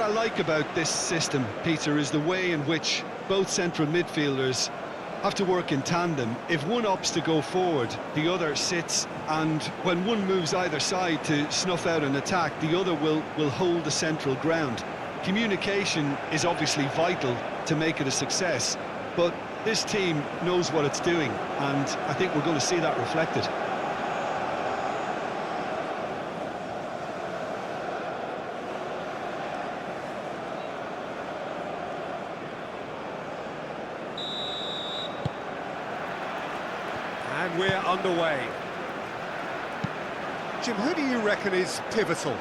I like about this system, Peter, is the way in which both central midfielders have to work in tandem. If one opts to go forward, the other sits, and when one moves either side to snuff out an attack, the other will hold the central ground. Communication is obviously vital to make it a success, but this team knows what it's doing, and I think we're going to see that reflected. And we're underway. Jim, who do you reckon is pivotal?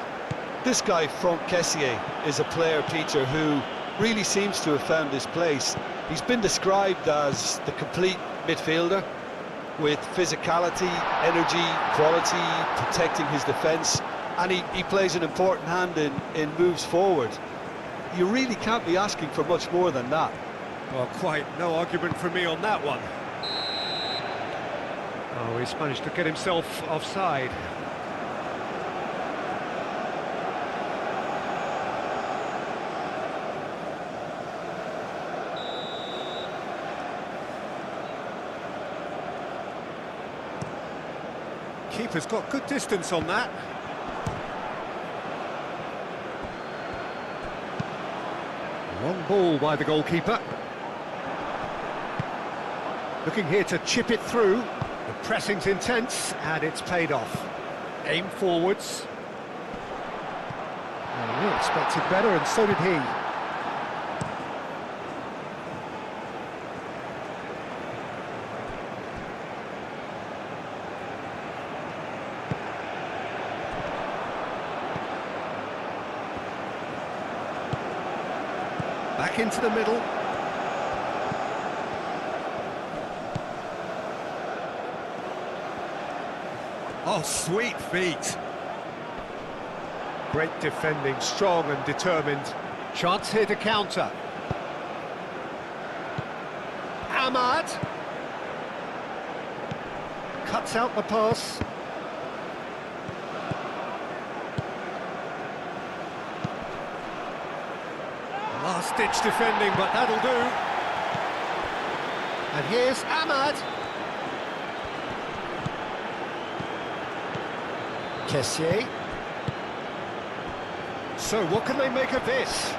This guy, Franck Kessié, is a player, Peter, who really seems to have found his place. He's been described as the complete midfielder, with physicality, energy, quality, protecting his defence, and he plays an important hand in moves forward. You really can't be asking for much more than that. Well, quite no argument from me on that one. Oh, he's managed to get himself offside. Keeper's got good distance on that. Long ball by the goalkeeper. Looking here to chip it through. The pressing's intense, and it's paid off. Aim forwards. Well, we expected better, and so did he. Back into the middle. Oh, sweet feet. Great defending, strong and determined. Chance here to counter. Ahmad. Cuts out the pass. Last-ditch defending, but that'll do. And here's Ahmad. Kessié. So what can they make of this?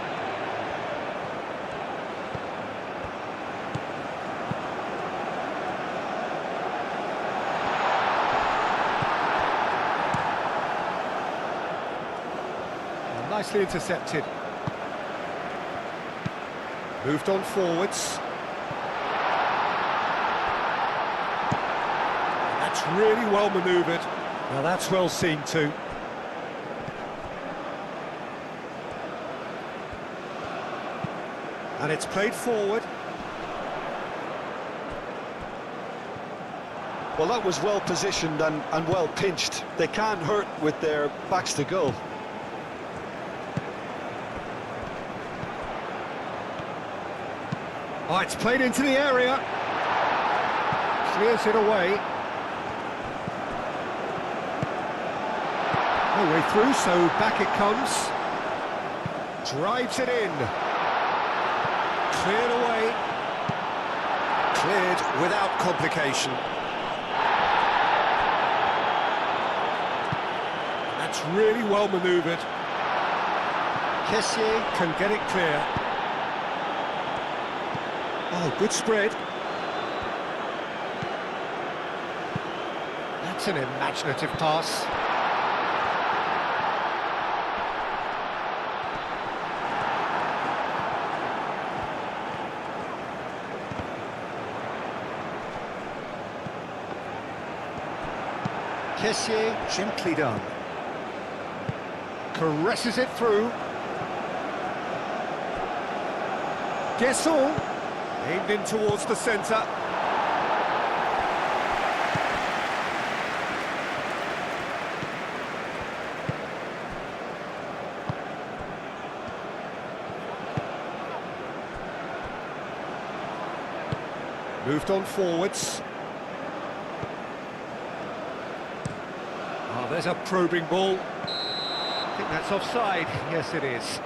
Well, nicely intercepted. Moved on forwards. That's really well manoeuvred. Now that's well seen too. And it's played forward. Well, that was well positioned and well pinched. They can't hurt with their backs to goal. Oh, it's played into the area. Clears it away. No way through, so back it comes. Drives it in. Cleared away. Cleared without complication. That's really well manoeuvred. Kessié can get it clear. Oh, good spread. That's an imaginative pass. Kessié, gently done. Caresses it through. Guessall. Aimed in towards the centre. Moved on forwards. Oh, there's a probing ball. I think that's offside. Yes, it is.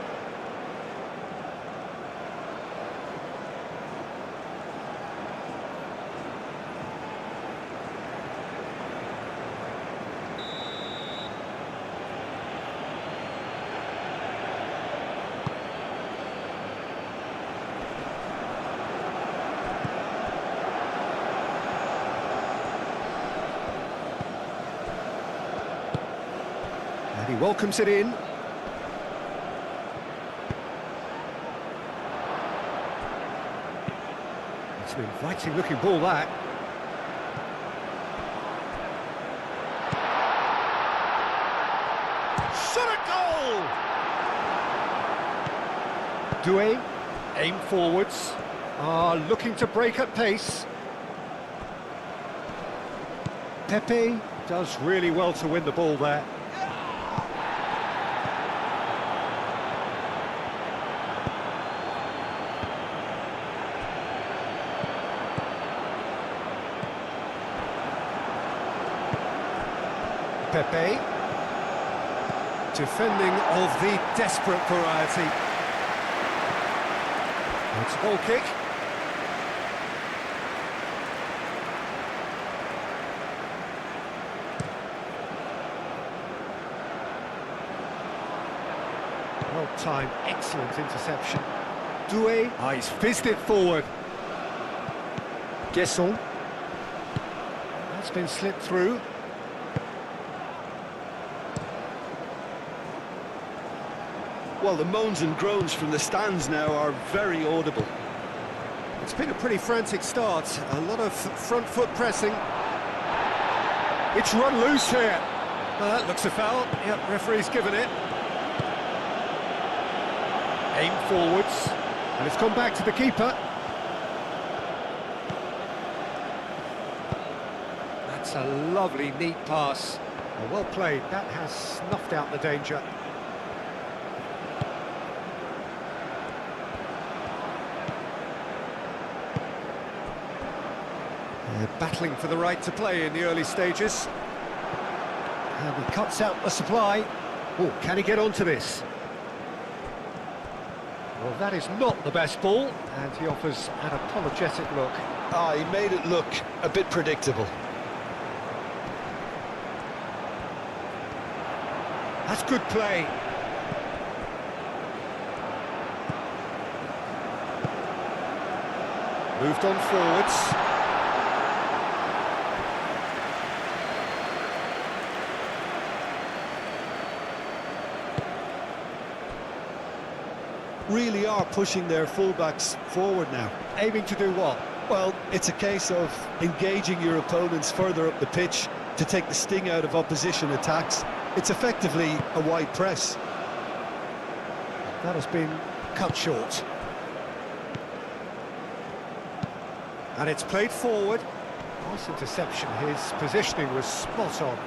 welcomes it in. It's an inviting looking ball, that. Shot a goal! Doué, aim forwards. Looking to break at pace. Pepe does really well to win the ball there. Pepe, defending of the desperate variety. It's a goal kick. Well timed, excellent interception. Doué, he's fizzed it forward. Guesson. That's been slipped through. Well, the moans and groans from the stands now are very audible. It's been a pretty frantic start, a lot of front foot pressing. It's run loose here. Well, that looks a foul. Yep, referee's given it. Aim forwards, and it's gone back to the keeper. That's a lovely, neat pass. Well played, that has snuffed out the danger. They're battling for the right to play in the early stages. And he cuts out the supply. Oh, can he get onto this? Well, that is not the best ball, and he offers an apologetic look. He made it look a bit predictable. That's good play. Moved on forwards. Really are pushing their fullbacks forward now. Aiming to do what? Well, it's a case of engaging your opponents further up the pitch to take the sting out of opposition attacks. It's effectively a wide press. That has been cut short. And it's played forward. Nice interception. His positioning was spot on.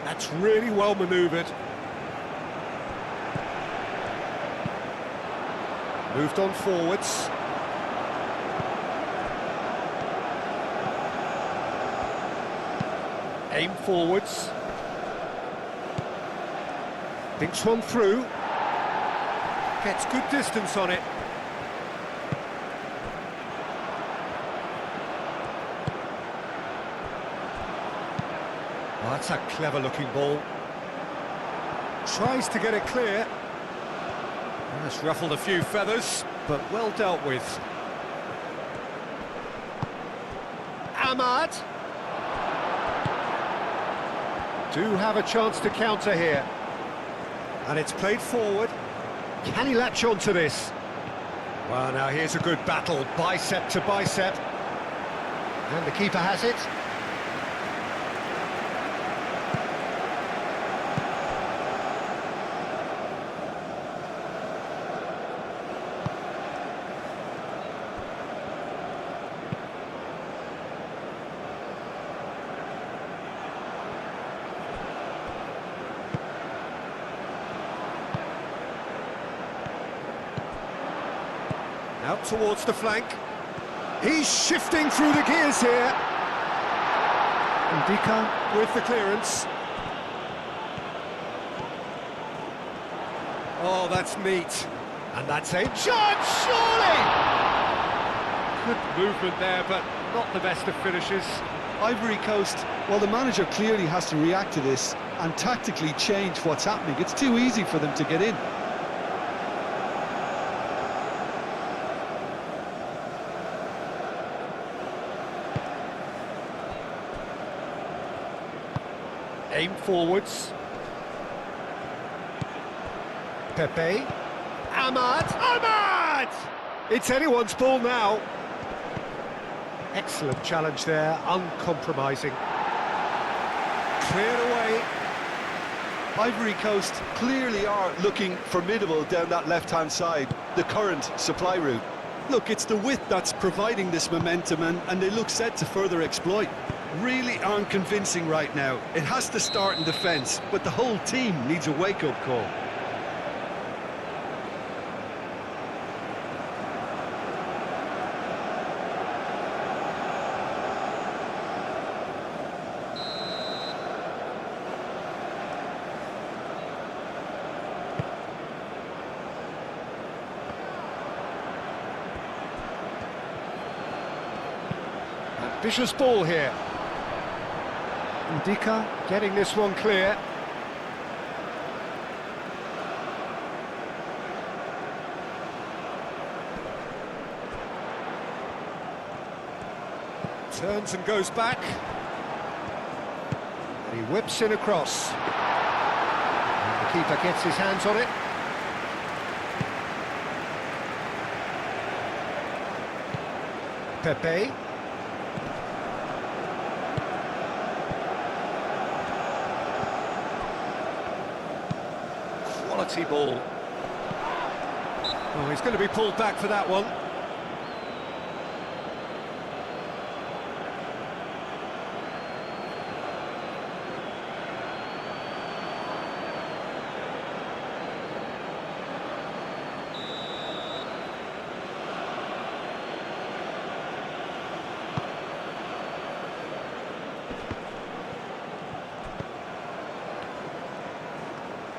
That's really well manoeuvred. Moved on forwards. Aim forwards. Thinks one through. Gets good distance on it. Oh, that's a clever looking ball. Tries to get it clear. That's ruffled a few feathers, but well dealt with. Ahmad. Do have a chance to counter here. And it's played forward. Can he latch on to this? Well, now here's a good battle, bicep to bicep. And the keeper has it. Out towards the flank. He's shifting through the gears here. Ndika with the clearance. Oh, that's neat. And that's a chance, surely! Good movement there, but not the best of finishes. Ivory Coast, well, the manager clearly has to react to this and tactically change what's happening. It's too easy for them to get in. forwards. Pepe. Ahmad! It's anyone's ball now. Excellent challenge there, uncompromising. Cleared away. Ivory Coast clearly are looking formidable down that left-hand side, the current supply route. Look, it's the width that's providing this momentum, and they look set to further exploit. Really aren't convincing right now. It has to start in defence, but the whole team needs a wake-up call. Vicious ball here. Ndika getting this one clear. Turns and goes back. And he whips in across. And the keeper gets his hands on it. Pepe. Quality ball. Oh, he's going to be pulled back for that one.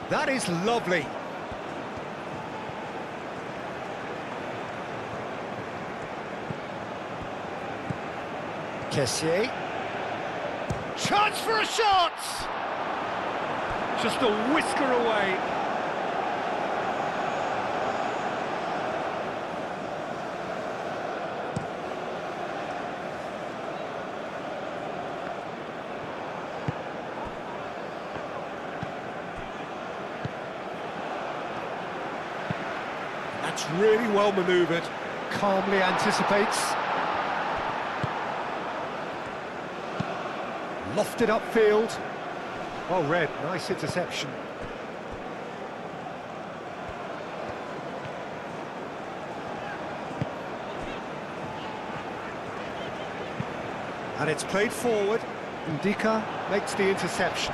That is lovely. Kessié. Chance for a shot! Just a whisker away. That's really well manoeuvred. Calmly anticipates. Lofted upfield. Well read, nice interception. And it's played forward. Ndika makes the interception.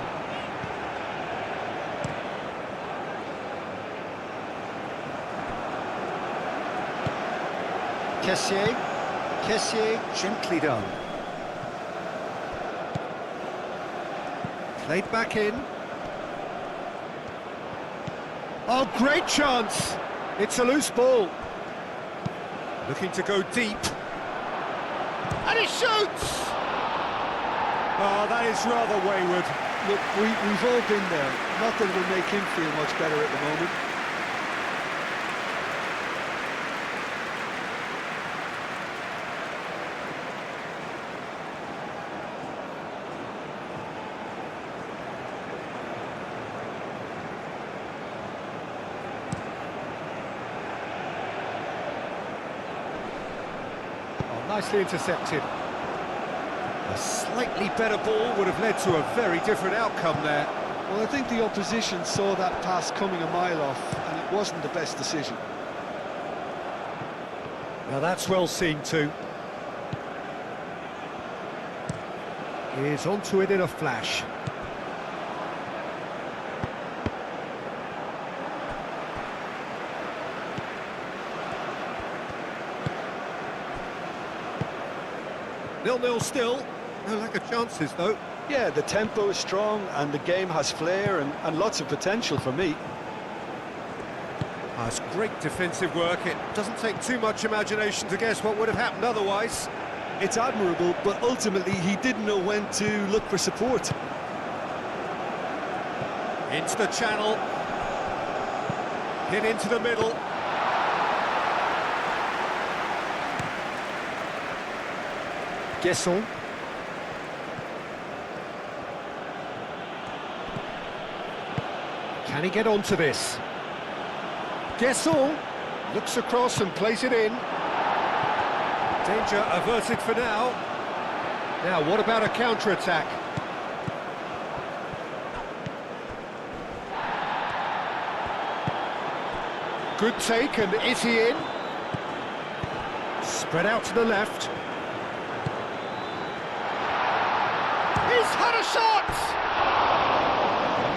Kessié, gently done. Played back in. Oh, great chance! It's a loose ball. Looking to go deep. And he shoots! Oh, that is rather wayward. Look, we've all been there. Not that it will make him feel much better at the moment. Nicely intercepted. A slightly better ball would have led to a very different outcome there. Well, I think the opposition saw that pass coming a mile off, and it wasn't the best decision. Now that's well seen too. He's onto it in a flash. Nil-nil still. No lack of chances, though. Yeah, the tempo is strong, and the game has flair and lots of potential for me. That's great defensive work. It doesn't take too much imagination to guess what would have happened otherwise. It's admirable, but ultimately he didn't know when to look for support. Into the channel. Hit into the middle. Guesson. Can he get onto this? Guessel looks across and plays it in. Danger averted for now. Now, what about a counter-attack? Good take, and is he in? Spread out to the left. He's had a shot!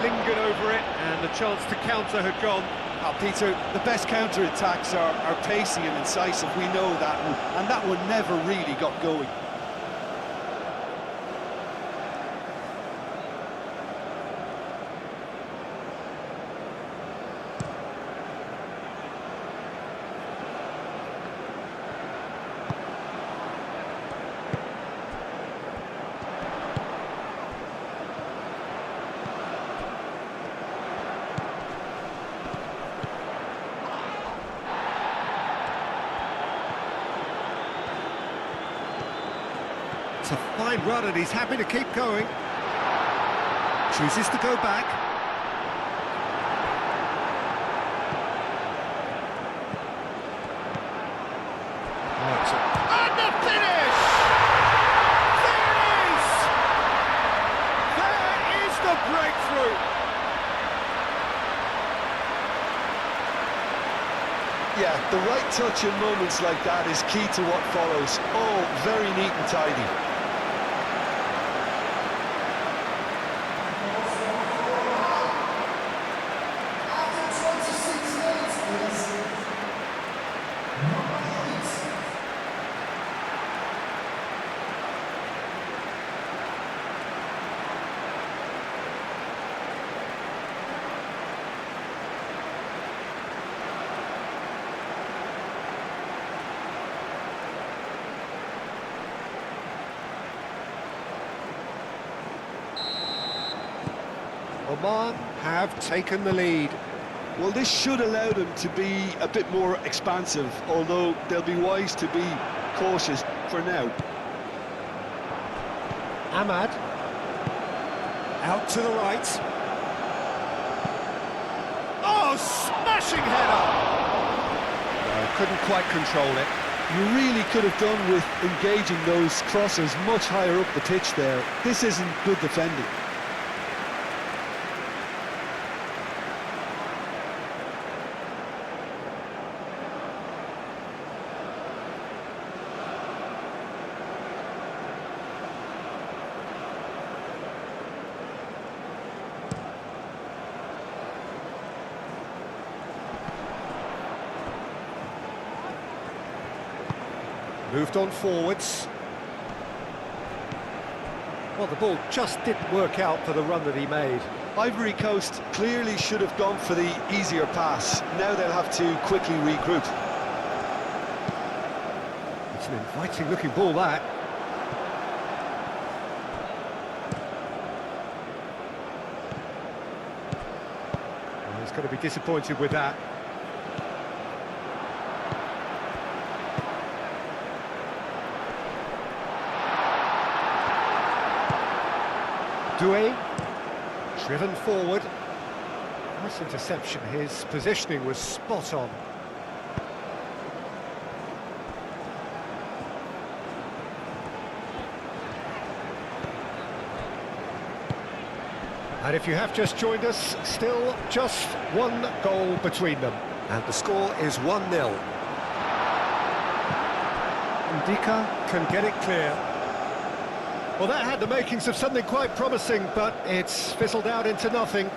Lingered over it, and the chance to counter had gone. Oh, Peter, the best counter-attacks are pacey and incisive, we know that, and that one never really got going. It's a fine run and he's happy to keep going. Chooses to go back. And the finish! There it is! There is the breakthrough! Yeah, the right touch in moments like that is key to what follows. Oh, very neat and tidy. Oman have taken the lead. Well, this should allow them to be a bit more expansive, although they'll be wise to be cautious for now. Ahmad. Out to the right. Oh, smashing header! Couldn't quite control it. You really could have done with engaging those crosses much higher up the pitch there. This isn't good defending. Moved on forwards. Well, the ball just didn't work out for the run that he made. Ivory Coast clearly should have gone for the easier pass. Now they'll have to quickly regroup. It's an inviting looking ball, that. Well, he's going to be disappointed with that. Dlvoire, driven forward. Nice interception, his positioning was spot on. And if you have just joined us, still just one goal between them. And the score is 1-0. Ndika can get it clear. Well, that had the makings of something quite promising, but it's fizzled out into nothing.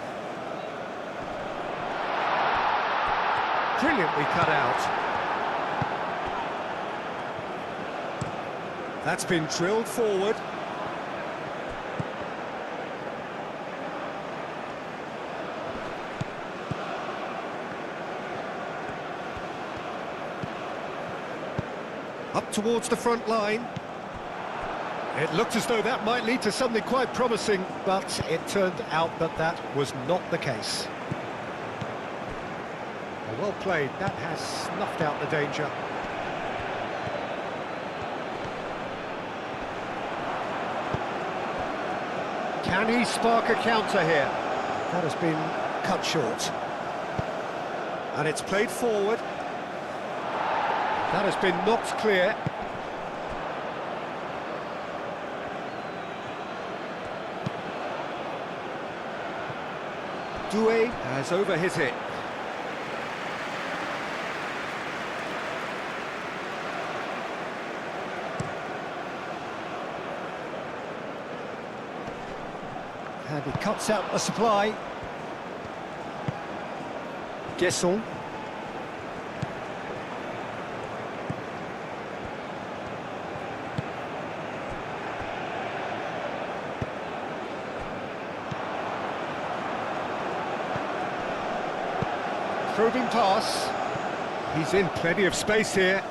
Brilliantly cut out. That's been drilled forward. Up towards the front line. It looked as though that might lead to something quite promising, but it turned out that that was not the case. Well played, that has snuffed out the danger. Can he spark a counter here? That has been cut short. And it's played forward. That has been knocked clear. Doué has overhit it. And he cuts out the supply. Guesson. Probing pass. He's in plenty of space here.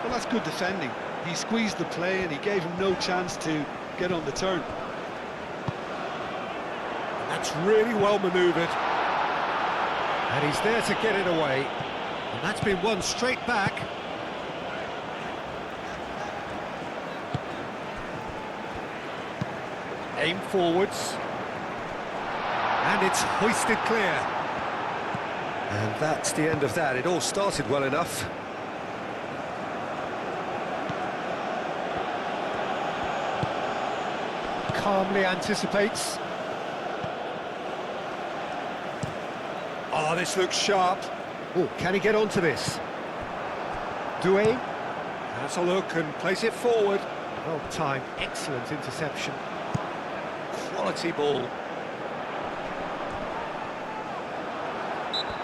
Well, that's good defending. He squeezed the play and he gave him no chance to get on the turn. That's really well manoeuvred. And he's there to get it away. And that's been won straight back. Aim forwards. And it's hoisted clear. And that's the end of that. It all started well enough. Calmly anticipates. Oh, this looks sharp. Oh, can he get onto this? Doué has a look and plays it forward. Well timed, excellent interception. Quality ball.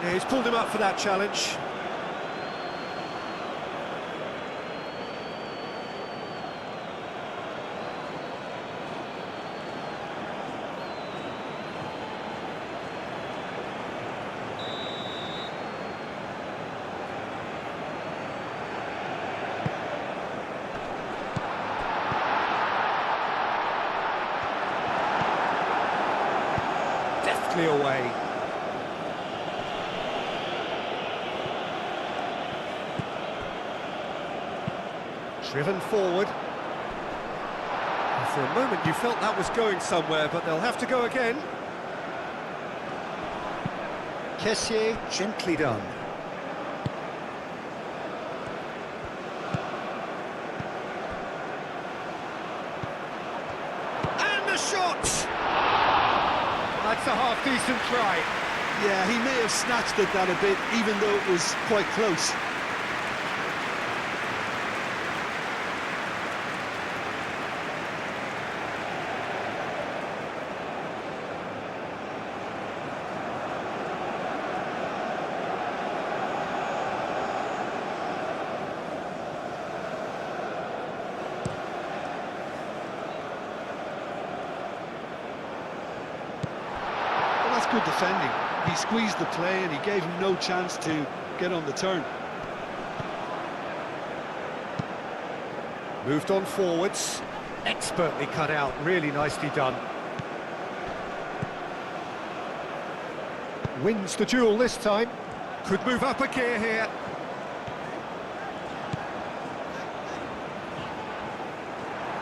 Yeah, he's pulled him up for that challenge. Deftly away. Driven forward. And for a moment you felt that was going somewhere, but they'll have to go again. Kessié, gently done. And the shot! That's a half-decent try. Yeah, he may have snatched at that a bit, even though it was quite close. Good defending. He squeezed the play and he gave him no chance to get on the turn. Moved on forwards. Expertly cut out, really nicely done. Wins the duel this time. Could move up a gear here.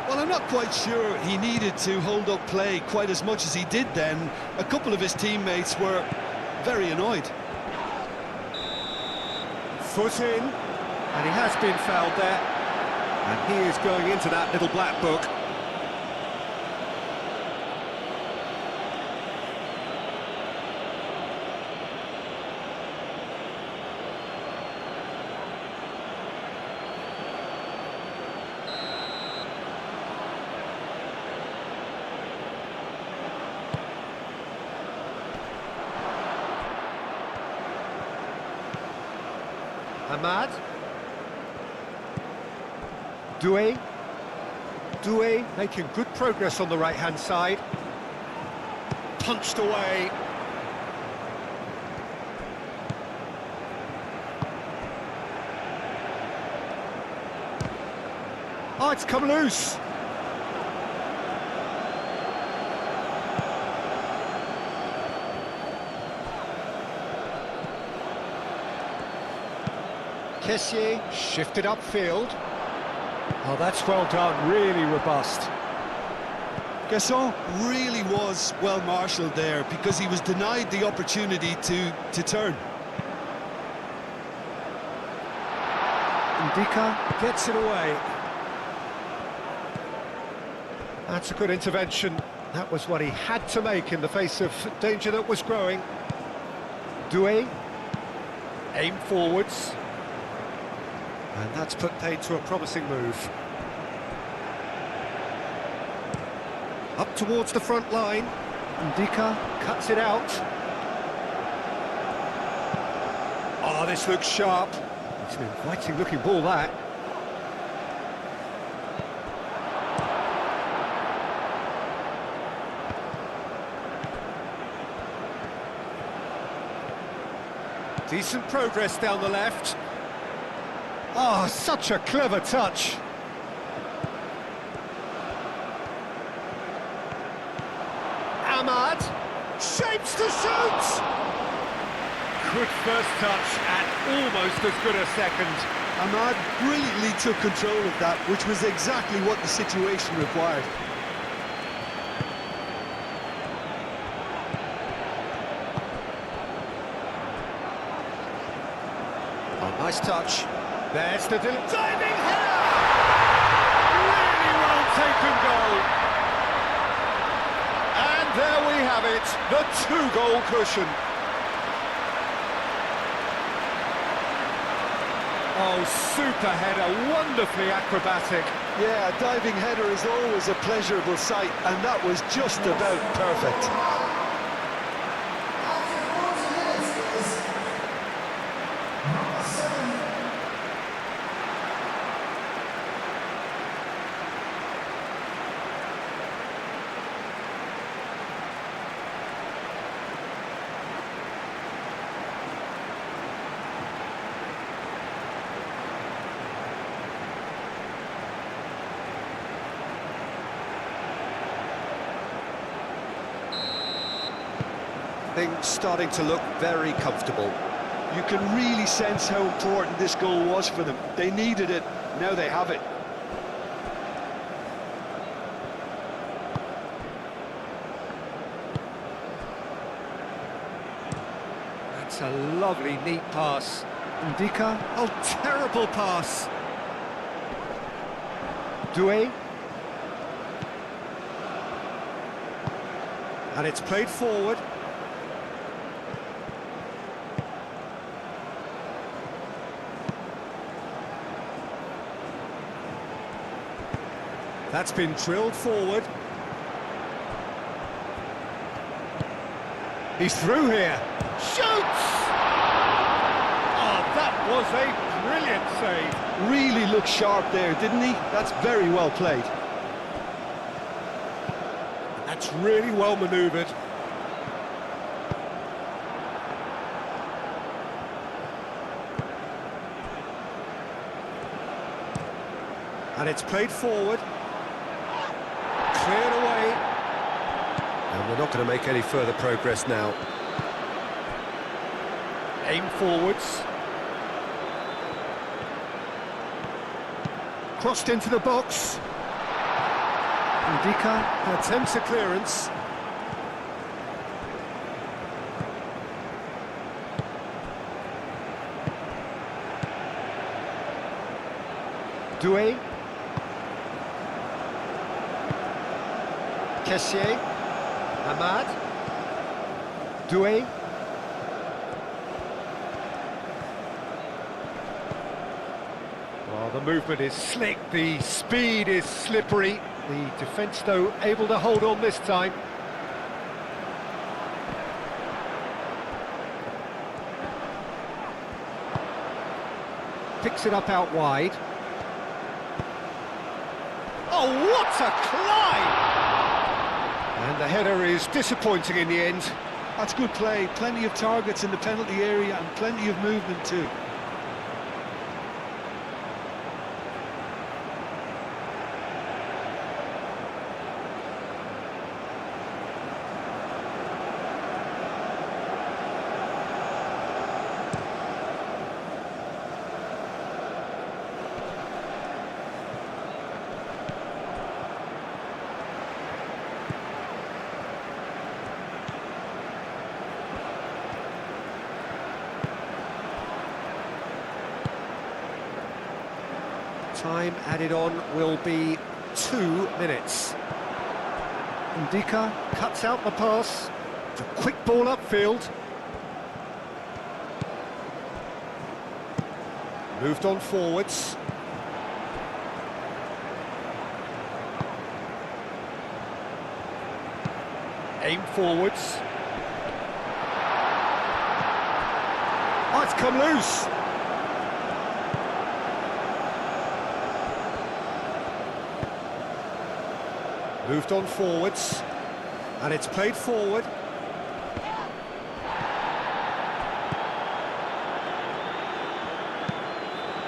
Well, I'm not quite sure he needed to hold up play quite as much as he did then. A couple of his teammates were very annoyed. Foot in, and he has been fouled there. And he is going into that little black book. Ahmad. Doué. Doué making good progress on the right-hand side. Punched away. Oh, it's come loose. Kessié shifted upfield. Oh, that's well done, really robust. Gasson really was well marshalled there because he was denied the opportunity to turn. Ndika gets it away. That's a good intervention. That was what he had to make in the face of danger that was growing. Doué, aim forwards. And that's put paid to a promising move. Up towards the front line. Ndika cuts it out. Oh, this looks sharp. It's an inviting looking ball, that. Decent progress down the left. Oh, such a clever touch. Ahmad shapes to shoot. Good first touch and almost as good a second. Ahmad brilliantly took control of that, which was exactly what the situation required. Oh, nice touch. There's the diving header! Really well taken goal. And there we have it, the two-goal cushion. Oh, super header, wonderfully acrobatic. Yeah, a diving header is always a pleasurable sight, and that was just about perfect. Things starting to look very comfortable. You can really sense how important this goal was for them. They needed it, now they have it. That's a lovely, neat pass. Ndika, oh, terrible pass. Doué. And it's played forward. That's been drilled forward. He's through here. Shoots! Oh, that was a brilliant save. Really looked sharp there, didn't he? That's very well played. That's really well manoeuvred. And it's played forward. Cleared away. And we're not going to make any further progress now. Aim forwards. Crossed into the box. Ndika attempts a clearance. Doué. Kessié, Ahmad, Doué. Well, the movement is slick, the speed is slippery. The defence, though, able to hold on this time. Picks it up out wide. Oh, what a climb! And the header is disappointing in the end. That's good play, plenty of targets in the penalty area and plenty of movement too. Time added on will be 2 minutes. Ndika cuts out the pass. It's a quick ball upfield. Moved on forwards. Aim forwards. Oh, it's come loose. Moved on forwards. And it's played forward.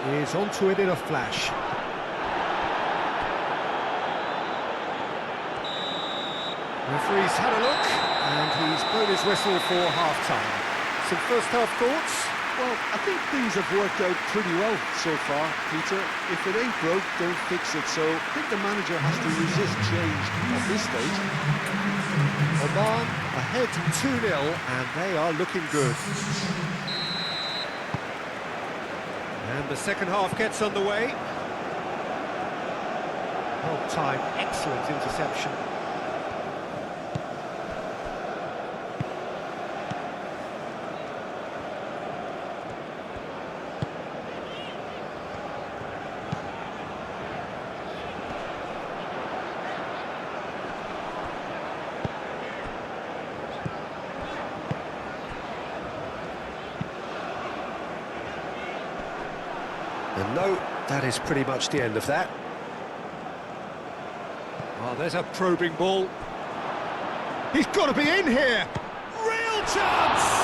He's onto it in a flash. Referee's had a look, and he's blown his whistle for half-time. Some first-half thoughts? Well, I think things have worked out pretty well so far, Peter. If it ain't broke, don't fix it. So I think the manager has to resist change at this stage. Oman ahead 2-0, and they are looking good. And the second half gets underway. Well timed, excellent interception. And no, that is pretty much the end of that. Oh, there's a probing ball. He's got to be in here! Real chance!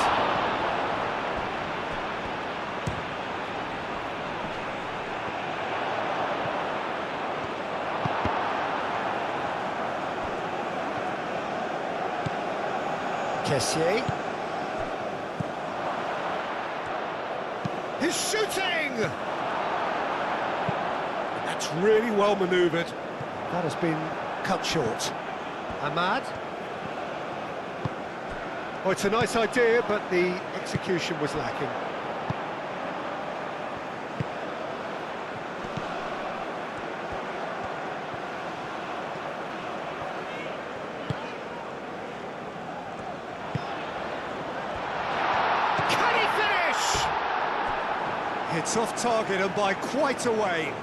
Kessier. He's shooting! That's really well manoeuvred. That has been cut short. Ahmad. Oh, it's a nice idea, but the execution was lacking. Can he finish? It's off target and by quite a way.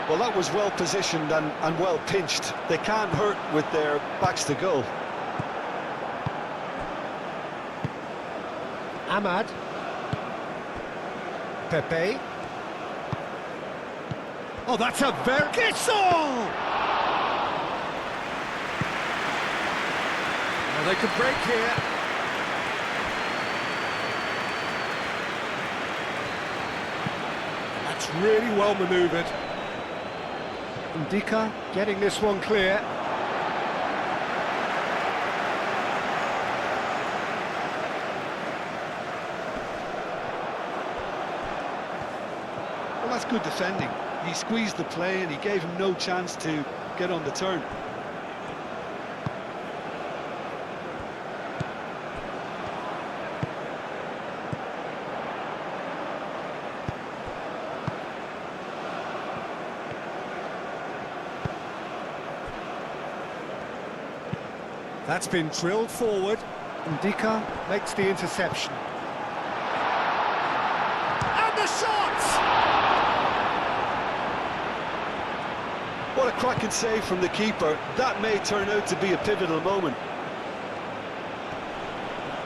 Well, that was well positioned and well pinched. They can't hurt with their backs to goal. Ahmad. Pepe. Oh, that's a very... Kissel! Well, they could break here. That's really well manoeuvred. Ndika getting this one clear. Well, that's good defending. He squeezed the play and he gave him no chance to get on the turn. That's been drilled forward. Ndika makes the interception. And the shot! What a cracking save from the keeper. That may turn out to be a pivotal moment.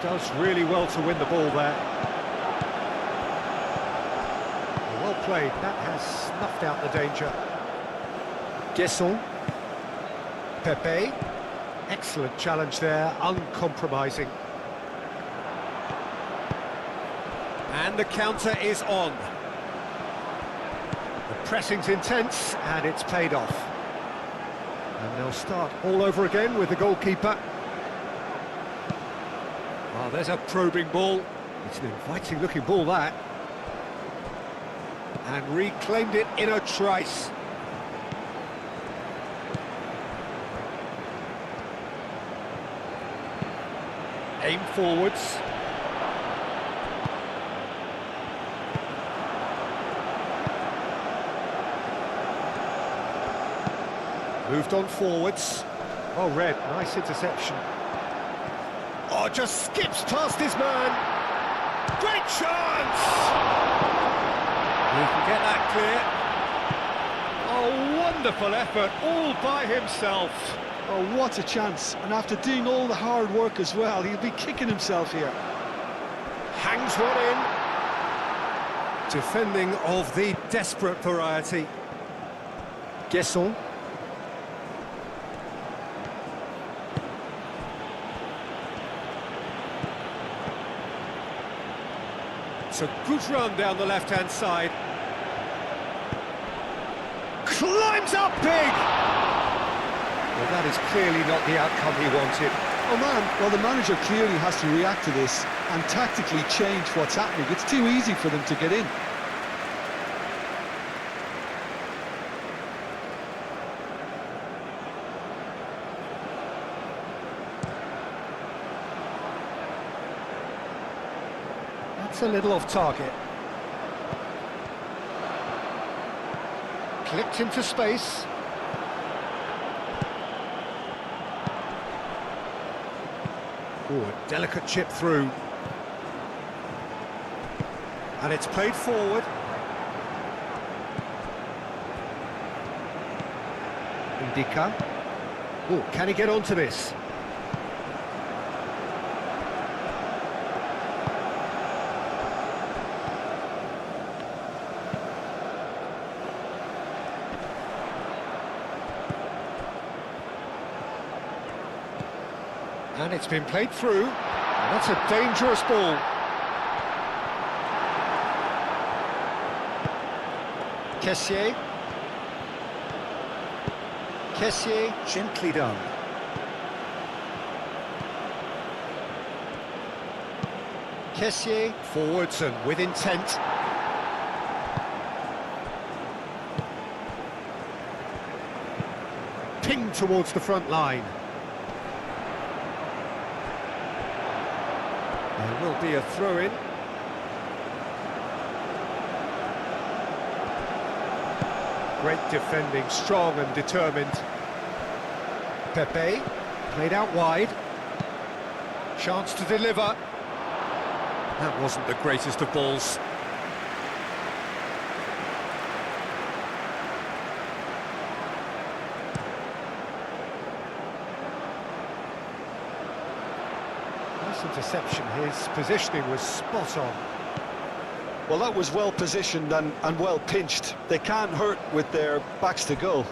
Does really well to win the ball there. Well played. That has snuffed out the danger. Gesson. Pepe. Excellent challenge there, uncompromising. And the counter is on. The pressing's intense, and it's paid off. And they'll start all over again with the goalkeeper. Well, there's a probing ball. It's an inviting looking ball, that. And reclaimed it in a trice. Aim forwards. Moved on forwards. Oh, Red, nice interception. Oh, just skips past his man. Great chance! He can get that clear. Oh, wonderful effort, all by himself. Oh, what a chance. And after doing all the hard work as well, he'll be kicking himself here. Hangs one in. Defending of the desperate variety. Guesson. It's a good run down the left-hand side. Climbs up big! Well, that is clearly not the outcome he wanted. Oh man, well the manager clearly has to react to this and tactically change what's happening. It's too easy for them to get in. That's a little off target. Clipped into space. Oh, a delicate chip through. And it's played forward. Indica. Oh, can he get onto this? And it's been played through. And that's a dangerous ball. Kessié. Kessié, gently done. Kessié, forwards and with intent. Pinged towards the front line. There will be a throw-in. Great defending, strong and determined. Pepe, played out wide. Chance to deliver. That wasn't the greatest of balls. Nice interception, his positioning was spot on. Well, that was well positioned and well pinched. They can't hurt with their backs to goal.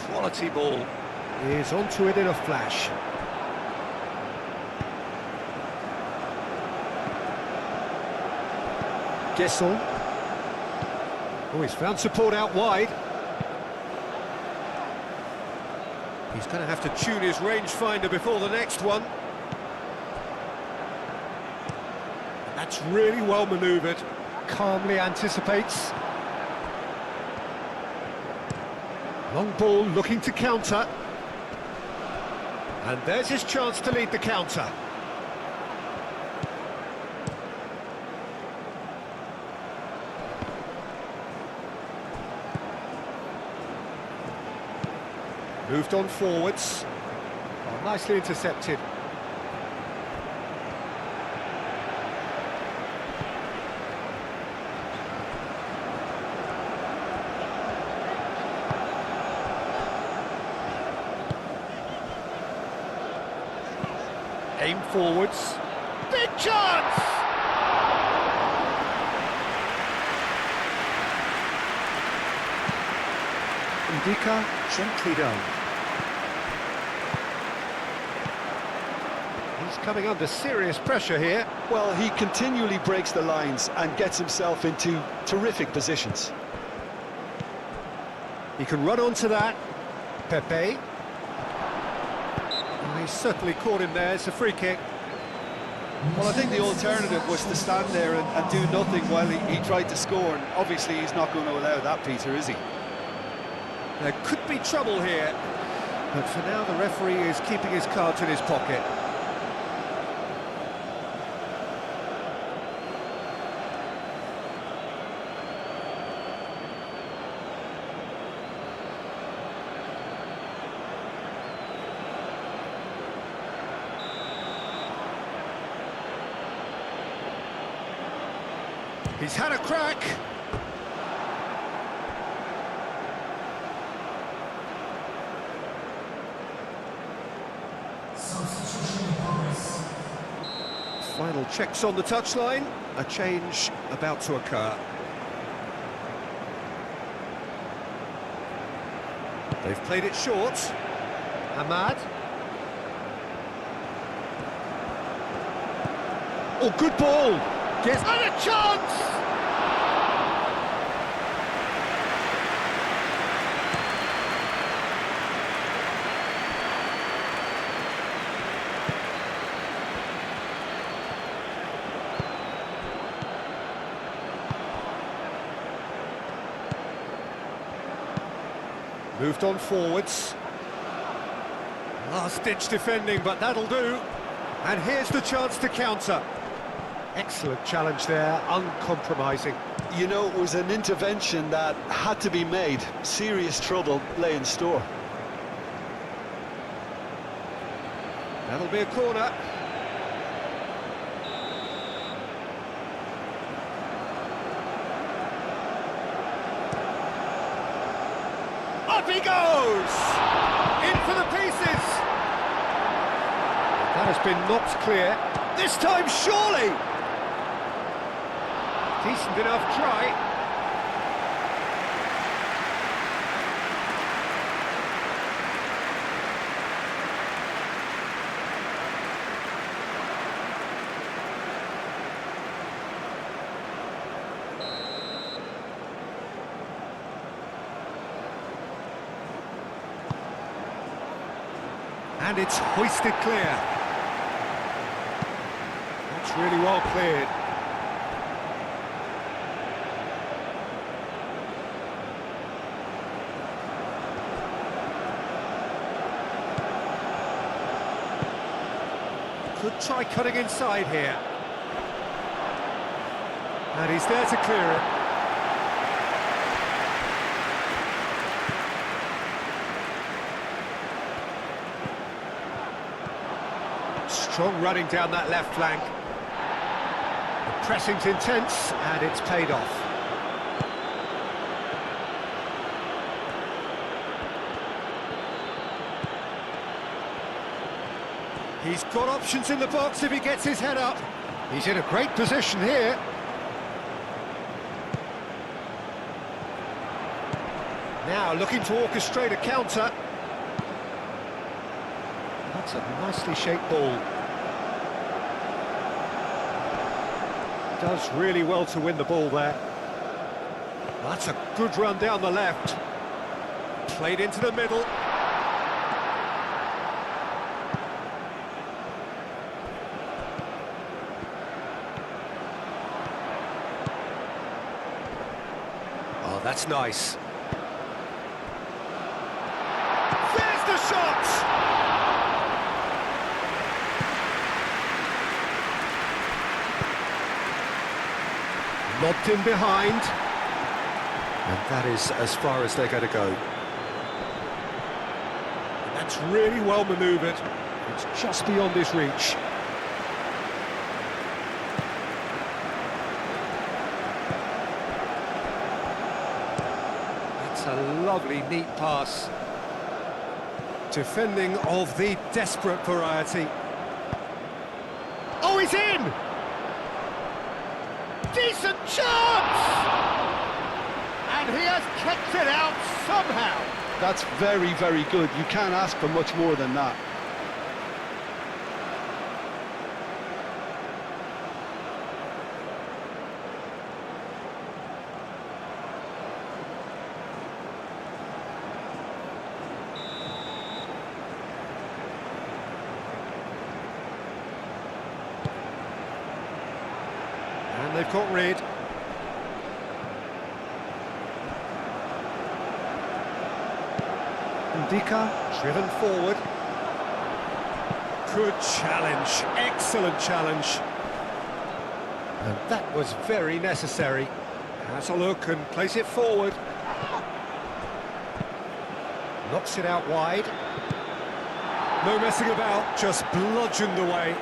Quality ball. Is onto it in a flash. Guesson. Oh, he's found support out wide. He's going to have to tune his rangefinder before the next one. That's really well manoeuvred. Calmly anticipates. Long ball looking to counter. And there's his chance to lead the counter. Moved on forwards. Oh, nicely intercepted. Aim forwards. Big chance! Indica, gently down. He's coming under serious pressure here. Well, he continually breaks the lines and gets himself into terrific positions. He can run onto that. Pepe. Oh, he's certainly caught him there. It's a free kick. Well, I think the alternative was to stand there and do nothing while he tried to score, and obviously he's not going to allow that, Peter, is he? There could be trouble here, but for now the referee is keeping his cards in his pocket. He's had a crack. Final checks on the touchline. A change about to occur. They've played it short. Ahmad. Oh, good ball. Gets and a chance! Moved on forwards. Last-ditch defending, but that'll do. And here's the chance to counter. Excellent challenge there, uncompromising. You know, it was an intervention that had to be made. Serious trouble lay in store. That'll be a corner. Up he goes! In for the pieces! That has been knocked clear. This time, surely! Decent enough try. And it's hoisted clear. That's really well cleared. Could try cutting inside here. And he's there to clear it. Strong running down that left flank. The pressing's intense, and it's paid off. He's got options in the box if he gets his head up. He's in a great position here. Now looking to orchestrate a counter. That's a nicely shaped ball. Does really well to win the ball there. That's a good run down the left. Played into the middle. Oh, that's nice. There's the shot! Lobbed in behind. And that is as far as they're going to go. That's really well manoeuvred. It's just beyond his reach. That's a lovely, neat pass. Defending of the desperate variety. Oh, he's in! Decent chance! And he has kept it out somehow. That's very, very good. You can't ask for much more than that. they've got rid. Ndika, driven forward. Good challenge, excellent challenge. And that was very necessary. Has a look and plays it forward. Knocks it out wide. No messing about, just bludgeoned away.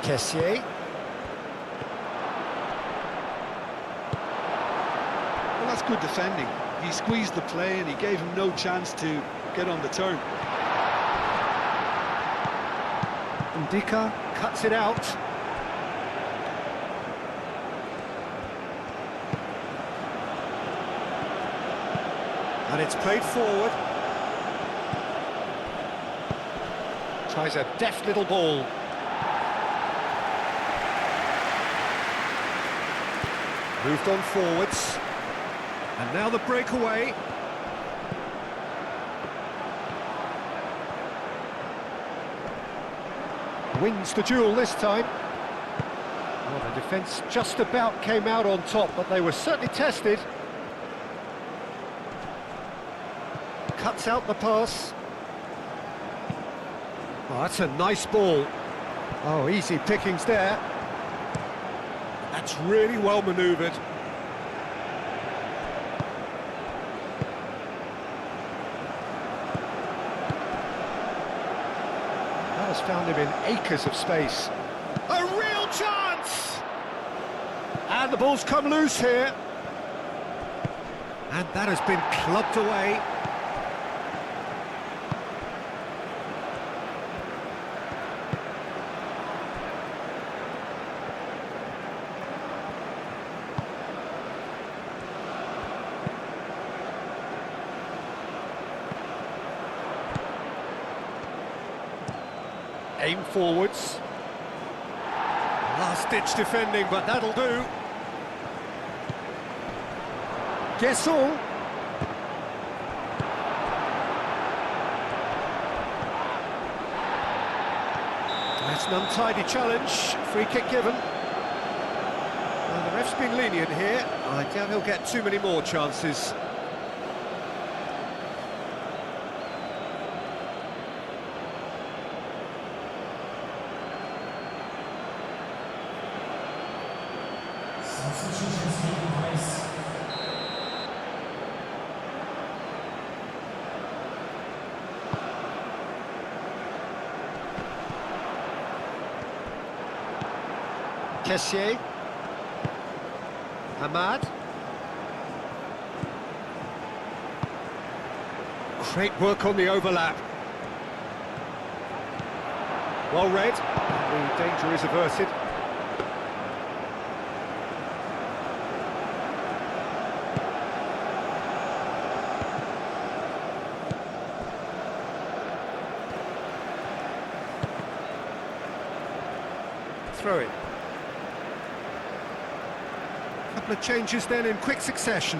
Kessier. Well, that's good defending. He squeezed the play and he gave him no chance to get on the turn. Ndika cuts it out. And it's played forward. Tries a deft little ball. Moved on forwards. And now the breakaway. Wins the duel this time. Well, the defence just about came out on top, but they were certainly tested. Cuts out the pass. Oh, that's a nice ball. Oh, easy pickings there. That's really well manoeuvred. That has found him in acres of space. A real chance! And the ball's come loose here. And that has been clubbed away. Aim forwards. Last-ditch defending, but that'll do. Guessall. That's an untidy challenge. Free kick given. Well, the ref's been lenient here. I doubt he'll get too many more chances. Kessier. Hamad. Great work on the overlap. Well read. The danger is averted. Throw it. Couple of changes then in quick succession.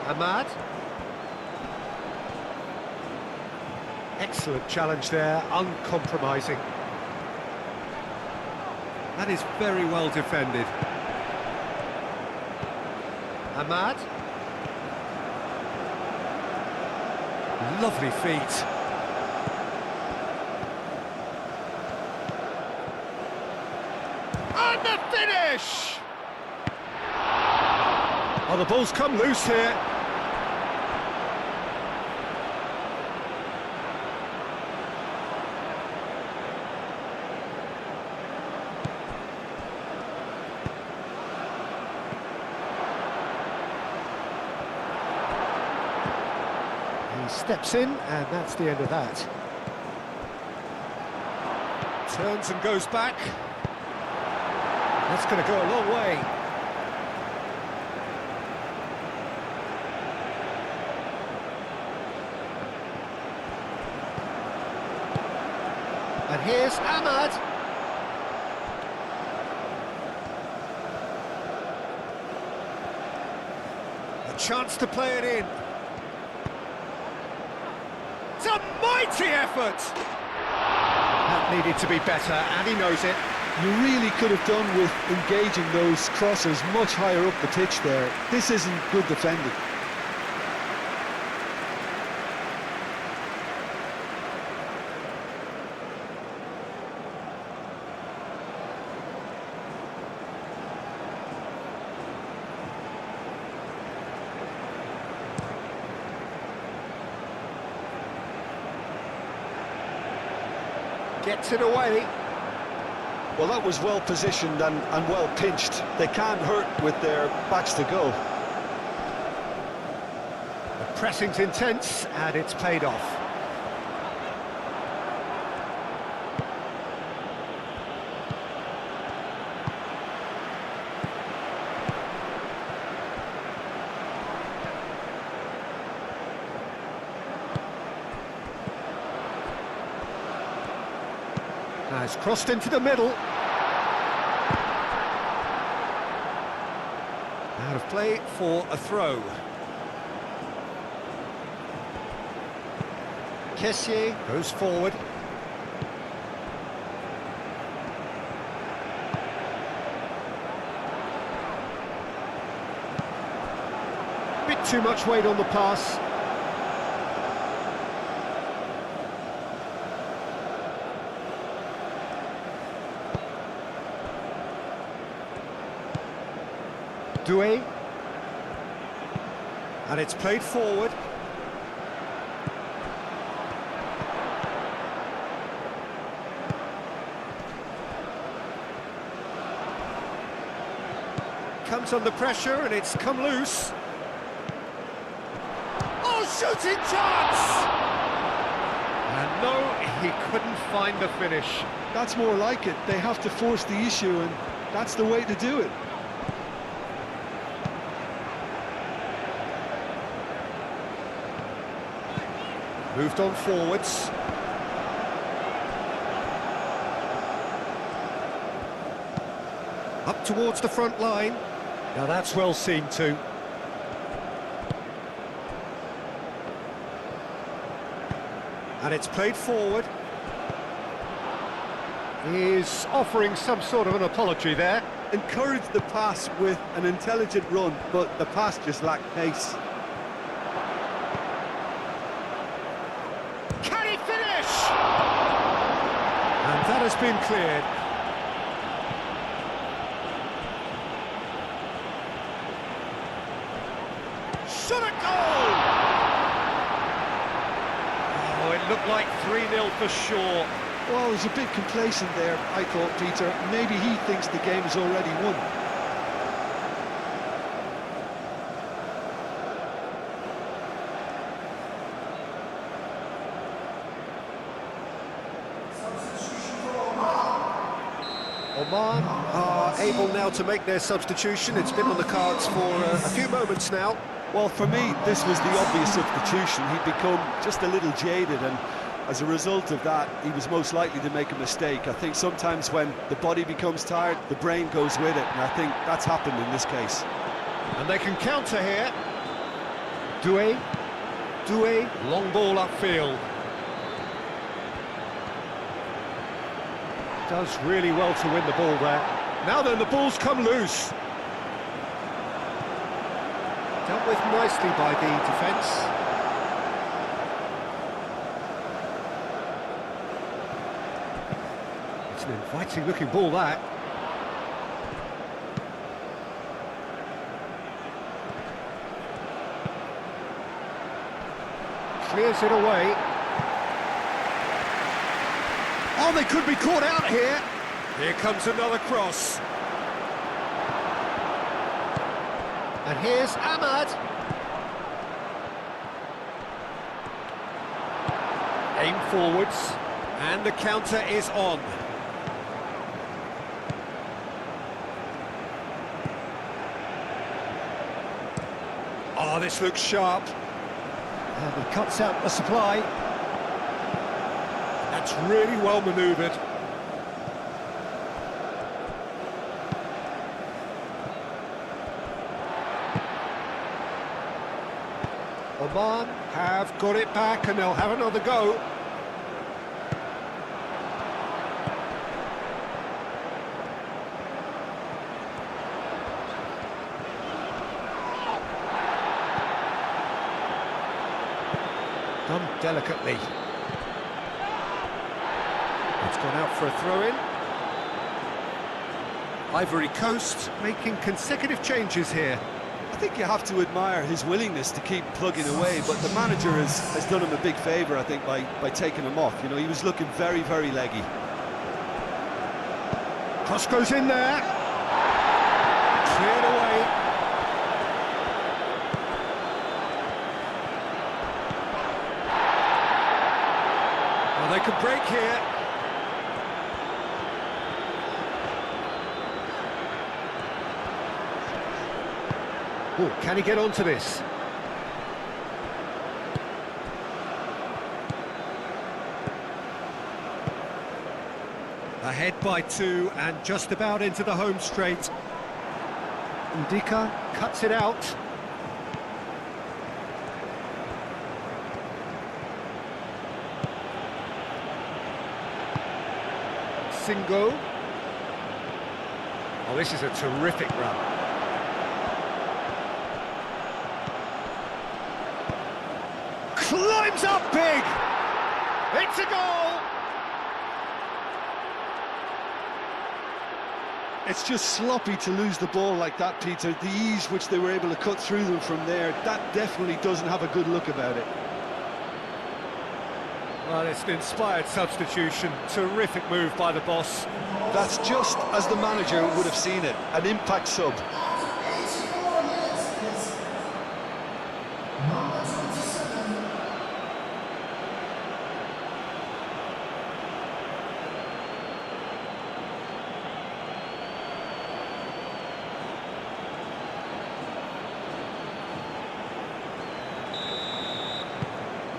Hamad. Excellent challenge there, uncompromising. That is very well defended. Hamad. Lovely feet. And the finish! Oh, the ball's come loose here. Steps in, and that's the end of that. Turns and goes back. That's going to go a long way. And here's Ahmad. A chance to play it in. It's a mighty effort! That needed to be better, and he knows it. You really could have done with engaging those crossers much higher up the pitch there. This isn't good defending. Gets it away. Well, that was well positioned and well pinched. They can't hurt with their backs to go. The pressing's intense, and it's paid off. Has crossed into the middle. Out of play for a throw. Kessié goes forward. Bit too much weight on the pass. Doué, and it's played forward. Comes under pressure and it's come loose. Oh, shooting chance! And no, he couldn't find the finish. That's more like it. They have to force the issue, and that's the way to do it. Moved on forwards. Up towards the front line. Now that's well seen too. And it's played forward. He's offering some sort of an apology there. Encouraged the pass with an intelligent run, but the pass just lacked pace. And that has been cleared. Shot a goal! Oh, it looked like 3-0 for sure. Well, he was a bit complacent there, I thought, Peter. Maybe he thinks the game is already won. Oman are able now to make their substitution. It's been on the cards for a few moments now. Well, for me, this was the obvious substitution. He'd become just a little jaded, and as a result of that, he was most likely to make a mistake. I think sometimes when the body becomes tired, the brain goes with it, and I think that's happened in this case. And they can counter here. Doué, long ball upfield. Does really well to win the ball there. Now then, the ball's come loose. Dealt with nicely by the defence. It's an inviting looking ball, that. Clears it away. Oh, they could be caught out here. Here comes another cross. And here's Ahmad. Aim forwards. And the counter is on. Oh, this looks sharp. And he cuts out the supply. That's really well manoeuvred. Oman have got it back and they'll have another go. Done delicately. It's gone out for a throw-in. Ivory Coast making consecutive changes here. I think you have to admire his willingness to keep plugging away, but the manager has done him a big favour, I think, by taking him off. You know, he was looking very, very leggy. Cross goes in there. Cleared away. Well, they could break here. Oh, can he get onto this? Ahead by 2 and just about into the home straight. Ndika cuts it out. Singo. Oh, this is a terrific run. Climbs up big! It's a goal! It's just sloppy to lose the ball like that, Peter. The ease which they were able to cut through them from there, that definitely doesn't have a good look about it. Well, it's an inspired substitution. Terrific move by the boss. That's just as the manager would have seen it, an impact sub.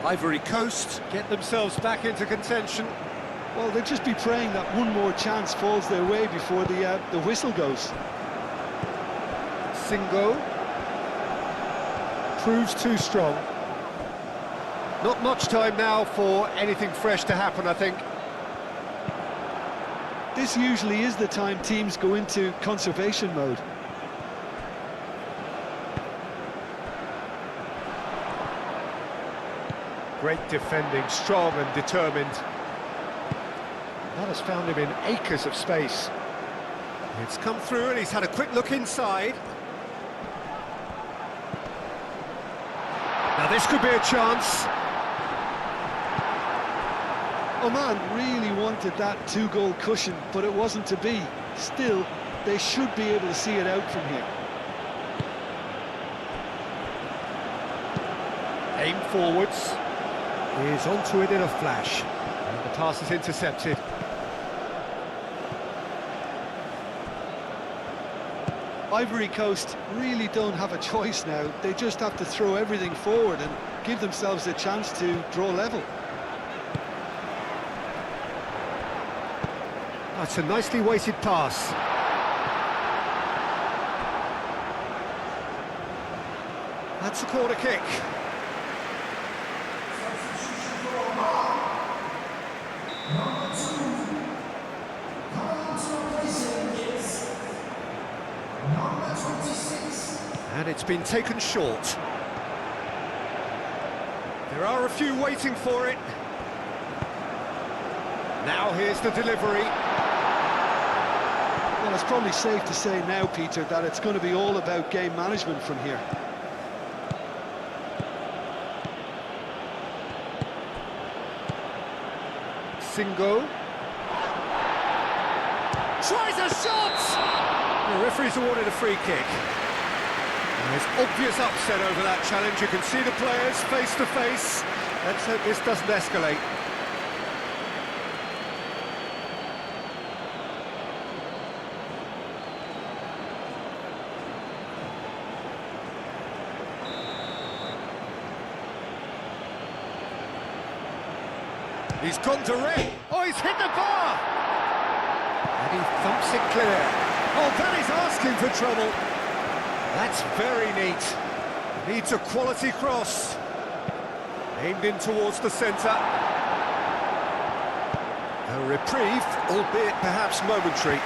Ivory Coast get themselves back into contention. Well, they'll just be praying that one more chance falls their way before the whistle goes. Singo proves too strong. Not much time now for anything fresh to happen, I think. This usually is the time teams go into conservation mode. Great defending, strong and determined. That has found him in acres of space. It's come through and he's had a quick look inside. Now this could be a chance. Oman really wanted that 2-goal cushion, but it wasn't to be. Still, they should be able to see it out from here. Aim forwards. Is onto it in a flash. And the pass is intercepted. Ivory Coast really don't have a choice now. They just have to throw everything forward and give themselves a chance to draw level. That's a nicely weighted pass. That's a corner kick. And it's been taken short. There are a few waiting for it. Now here's the delivery. Well, it's probably safe to say now, Peter, that it's going to be all about game management from here. Singo. Tries a shot! The referee's awarded a free kick. And there's obvious upset over that challenge. You can see the players face to face. Let's hope this doesn't escalate. He's gone direct. Oh, he's hit the bar! And he thumps it clear. Oh, that is asking for trouble. That's very neat. Needs a quality cross. Aimed in towards the centre. A reprieve, albeit perhaps momentary.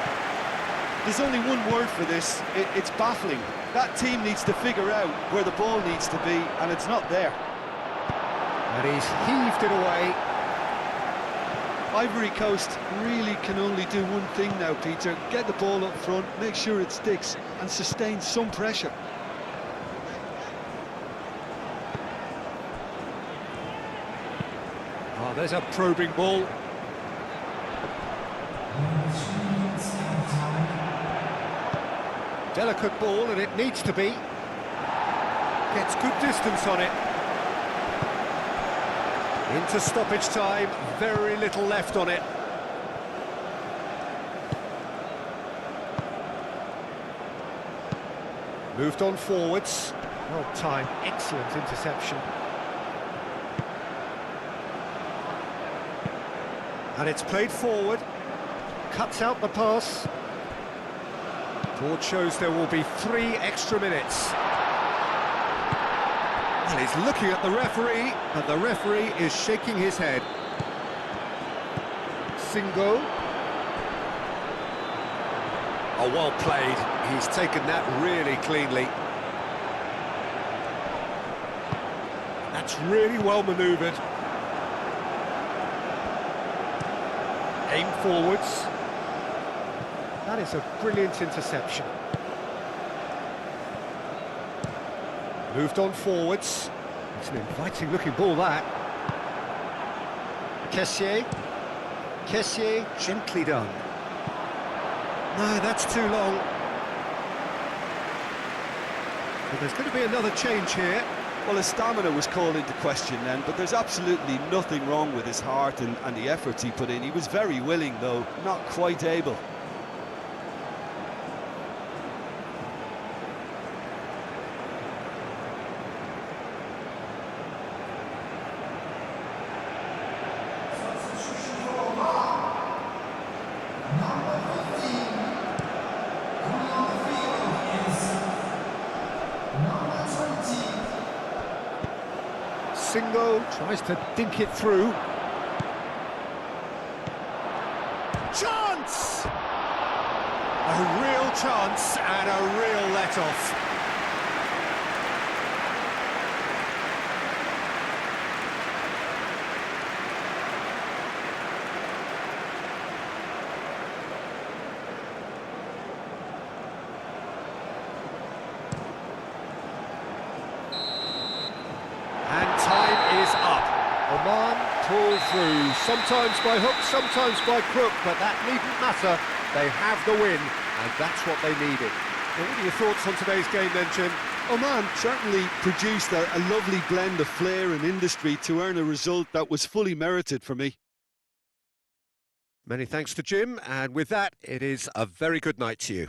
There's only one word for this, it's baffling. That team needs to figure out where the ball needs to be, and it's not there. And he's heaved it away. Ivory Coast really can only do one thing now, Peter. Get the ball up front, make sure it sticks, and sustain some pressure. Oh, there's a probing ball. Delicate ball, and it needs to be. Gets good distance on it. Into stoppage time, very little left on it. Moved on forwards. Well timed, excellent interception. And it's played forward. Cuts out the pass. Board shows there will be 3 extra minutes. And he's looking at the referee, and the referee is shaking his head. Singo. Oh, well played. He's taken that really cleanly. That's really well manoeuvred. Aim forwards. That is a brilliant interception. Moved on forwards. It's an inviting looking ball, that. Kessié. Kessié, gently done. No, that's too long. But there's going to be another change here. Well, his stamina was called into question then, but there's absolutely nothing wrong with his heart and the efforts he put in. He was very willing, though, not quite able. Singo tries to dink it through. Chance! A real chance and a real let-off. Time is up. Oman pull through, sometimes by hook, sometimes by crook, but that needn't matter. They have the win, and that's what they needed. Well, what are your thoughts on today's game then, Jim? Oman certainly produced a lovely blend of flair and industry to earn a result that was fully merited for me. Many thanks to Jim, and with that, it is a very good night to you.